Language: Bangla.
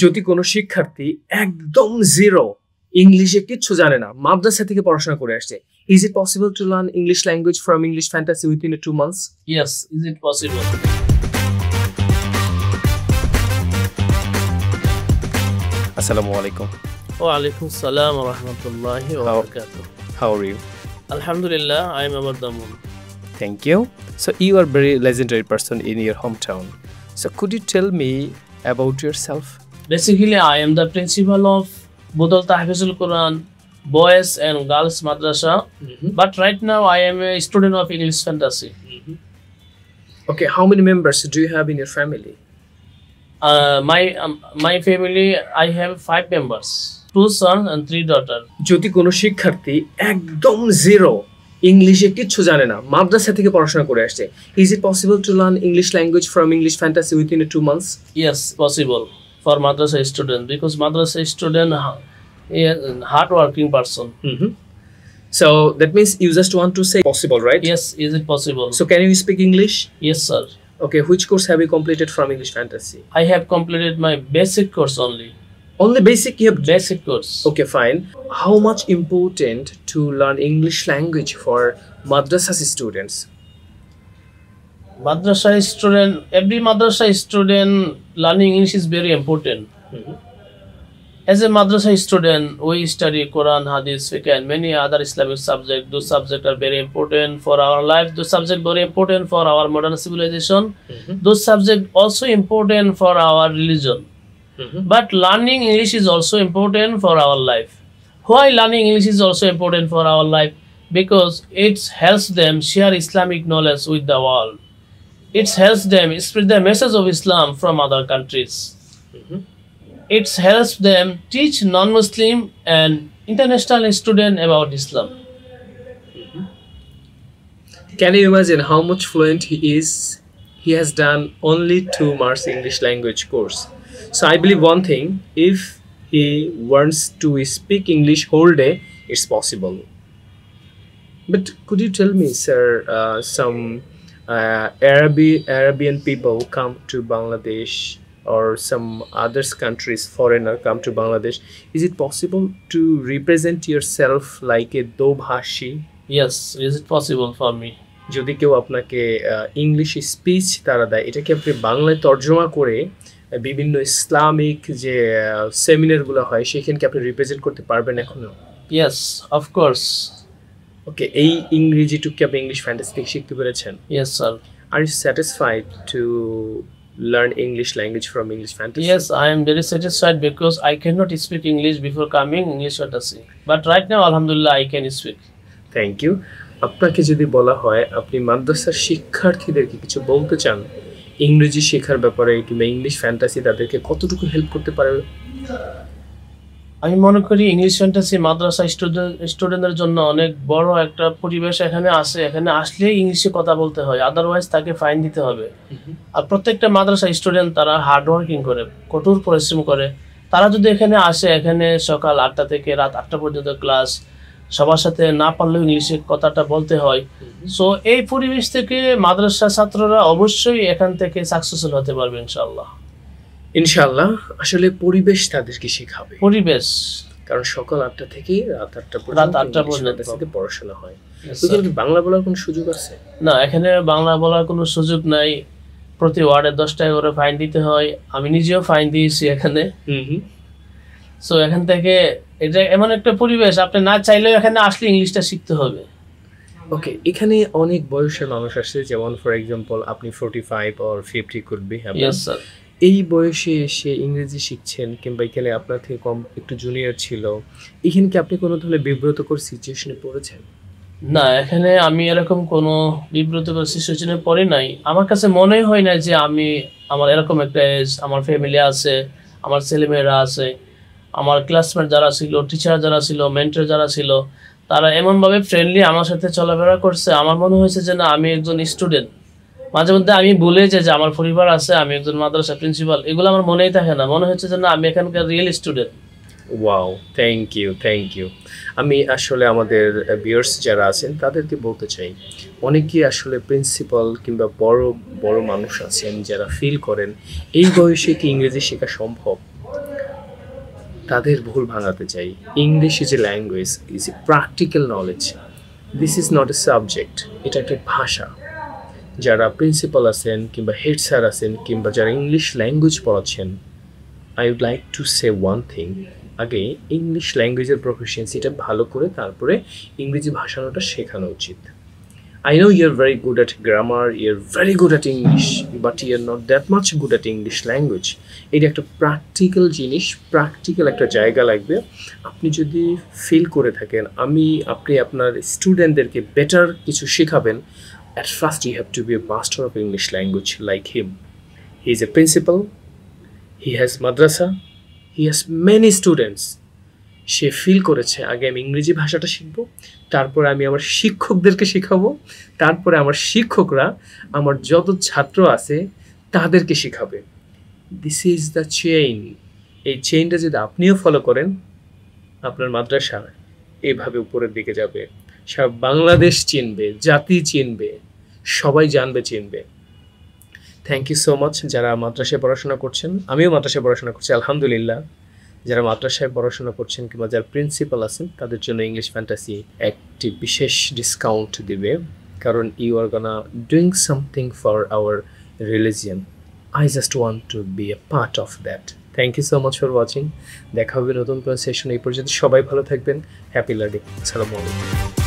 যদি কোনো শিক্ষার্থী একদম জিরো ইংলিশে কিচ্ছু জানে না, মাদ্রাসা থেকে পড়াশোনা করে আসছে, is it possible to learn English language from English Fantasy within 2 months? Yes, is it possible? Assalamu alaikum. Wa alaikum salam wa rahmatullahi wa barakatuh. How are you? Alhamdulillah, I am Amar Damun. Thank you. So you are very legendary person in your hometown. So could you tell me about yourself? Basically, I am the principal of Budal Tahfizul Quran Boys and Girls Madrasa. But right now, I am a student of English Fantasy. Okay, how many members do you have in your family? My family, I have 5 members, 2 sons and 3 daughters. যদি কোনো শিক্ষার্থী একদম জিরো ইংলিশে কিচ্ছু জানে না, মাদ্রাসা থেকে পড়াশোনা করে আসছে, is it possible to learn English language from English Fantasy within 2 months? Yes, possible for madrasa student, because madrasa student is a hard-working person. So that means you just want to say possible, right? Yes, is it possible? So can you speak English? Yes, sir. Okay, which course have you completed from English Fantasy? I have completed my basic course only. Only basic you have? Basic course. Okay, fine. How much important to learn English language for madrasa students? Madrasa student, every madrasa student learning English is very important. As a madrasa student, we study Quran, Hadith, Fiqh and many other Islamic subjects. Those subjects are very important for our life. Those subjects are very important for our modern civilization. Those subjects also important for our religion. But learning English is also important for our life. Why learning English is also important for our life? Because it helps them share Islamic knowledge with the world. It helps them spread the message of Islam from other countries. It helps them teach non-Muslim and international students about Islam. Can you imagine how much fluent he is? He has done only 2 months English language course. So I believe one thing, if he wants to speak English whole day, it's possible. But could you tell me, sir, some Arabian people come to Bangladesh or some other countries, foreigner come to Bangladesh, is it possible to represent yourself like a Dobhashi? Yes, is it possible for me? যদি কেউ আপনাকে ইংলিশ স্পিচ তারা দেয়, এটাকে আপনি বাংলায় তর্জমা করে বিভিন্ন ইসলামিক যে সেমিনারগুলো হয় সেখানে আপনি রিপ্রেজেন্ট করতে পারবেন এখনো? Yes, of course. ওকে, এই ইংরেজিটুকু আপনি ইংলিশ ফ্যান্টাসি থেকে শিখতে পেরেছেন? Yes, sir. Are you satisfied to learn English language from English Fantasy? Yes, I am very satisfied because I cannot speak English before coming English Fantasy. But right now, Alhamdulillah, I can speak. Thank you. আপনাকে যদি বলা হয় আপনি মাদ্রাসার শিক্ষার্থীদেরকে কিছু বলতে চান ইংরেজি শেখার ব্যাপারে কিংবা ইংলিশ ফ্যান্টাসি, তাদেরকে কতটুকু হেল্প করতে পারবে? আমি মনে করি ইংলিশ ফ্যান্টাসি মাদ্রাসা স্টুডেন্টদের জন্য অনেক বড় একটা পরিবেশ এখানে আছে। এখানে আসলে ইংলিশে কথা বলতে হয়, আদারওয়াইজ তাকে ফাইন দিতে হবে। আর প্রত্যেকটা মাদ্রাসা স্টুডেন্ট তারা হার্ড ওয়ার্কিং করে, কঠোর পরিশ্রম করে। তারা যদি এখানে আসে, এখানে সকাল 8টা থেকে রাত 8টা পর্যন্ত ক্লাস, সবার সাথে না পারলেও ইংলিশে কথাটা বলতে হয়। সো এই পরিবেশ থেকে মাদ্রাসা ছাত্ররা অবশ্যই এখান থেকে সাকসেসফুল হতে পারবে ইনশাআল্লাহ। ইনশাআল্লাহ। আসলে পরিবেশ তাদেরকে শেখাবে, পরিবেশ, কারণ সকাল 8টা থেকে রাত 8টা পর্যন্ত পড়াশোনা হয়। এখানে বাংলা বলার কোনো সুযোগ আছে? না, এখানে বাংলা বলার কোনো সুযোগ নাই। প্রতি ওয়ার্ডে 10 টাকা করে ফাইন দিতে হয়। আমি নিজেও ফাইন দিয়েছি এখানে। সো এখান থেকে এটা এমন একটা পরিবেশ, আপনি না চাইলেও এখানে আসলে ইংলিশটা শিখতে হবে। ওকে, এখানে অনেক বয়সের মানুষ আসে, যেমন ফর এক্সাম্পল আপনি 45 or 50 could be. Yes, sir. এই বয়সে এসে ইংরেজি শিখছেন কিংবা এখানে আপনার থেকে কম একটু জুনিয়র ছিল, এখানে কি আপনি কোনো ধরনের বিব্রতকর সিচুয়েশনে পড়েছেন? না, এখানে আমি এরকম কোনো বিব্রতকর সিচুয়েশনে পড়ি নাই। আমার কাছে মনেই হয় না যে আমার এরকম একটা এজ, আমার ফ্যামিলি আছে, আমার ছেলেমেয়েরা আছে, আমার ক্লাসমেট যারা ছিল, টিচার যারা ছিল, মেন্টর যারা ছিল, তারা এমনভাবে ফ্রেন্ডলি আমার সাথে চলাফেরা করছে। আমার মনে হয়েছে যে না, আমি একজন স্টুডেন্ট। মাঝে মধ্যে আমি ভুলে যে আমার পরিবার আছে, আমি একজন মাদ্রাসা প্রিন্সিপাল, এগুলো আমার মনেই থাকে না। মনে হচ্ছে যে না, আমি এখানকার real student. Wow, thank you. আমি আসলে আমাদের ভিউয়ার্স যারা আছেন তাদেরকে বলতে চাই, অনেকেই আসলে প্রিন্সিপাল কিংবা বড় বড় মানুষ আছেন যারা ফিল করেন এই বয়সে কি ইংরেজি শেখা সম্ভব। তাদের ভুল ভাঙাতে চাই। English is a language, is a practical knowledge, this is not a subject. এটা একটা ভাষা। যারা প্রিন্সিপাল আছেন কিংবা হেড স্যার আছেন কিংবা যারা ইংলিশ ল্যাঙ্গুয়েজ পড়াচ্ছেন, I would like to say one thing, আগে ইংলিশ ল্যাঙ্গুয়েজের প্রফিসিয়েন্সিটা ভালো করে তারপরে ইংরেজি ভাষাটা শেখানো উচিত। I know you're very good at grammar, you're very good at English, but you're not that much good at English language. এটা একটা প্র্যাকটিক্যাল জিনিস, প্র্যাকটিক্যাল একটা জায়গা লাগবে। আপনি যদি ফিল করে থাকেন আপনি আপনার স্টুডেন্টদেরকে বেটার কিছু শেখাবেন, at first you have to be a master of English language like him. He is a principal, he has madrasa, he has many students. সে ফিল করেছে আগে আমি ইংরেজি ভাষাটা শিখব, তারপরে আমি আমার শিক্ষকদেরকে শেখাবো, তারপরে আমার শিক্ষকরা আমার যত ছাত্র আছে তাদেরকে শেখাবে। This is the chain. এই চেইনটা যদি আপনিও ফলো করেন, আপনার মাদ্রাসা এইভাবে উপরের দিকে যাবে, সব বাংলাদেশ চিনবে, জাতি চিনবে, সবাই জানবে চিনবে। থ্যাংক ইউ সো মাচ যারা মাদ্রাসায় পড়াশোনা করছেন। আমিও মাদ্রাসায় পড়াশোনা করছি আলহামদুলিল্লাহ। যারা মাদ্রাসায় পড়াশোনা করছেন কিংবা যারা প্রিন্সিপাল আছেন তাদের জন্য ইংলিশ ফ্যান্টাসি একটি বিশেষ ডিসকাউন্ট দিবে, কারণ you are gonna doing something for our religion. I just want to be a part of that. Thank you so much for watching. দেখা হবে নতুন কোনো সেশন। এই পর্যন্ত সবাই ভালো থাকবেন। Happy learning. আসসালামু আলাইকুম।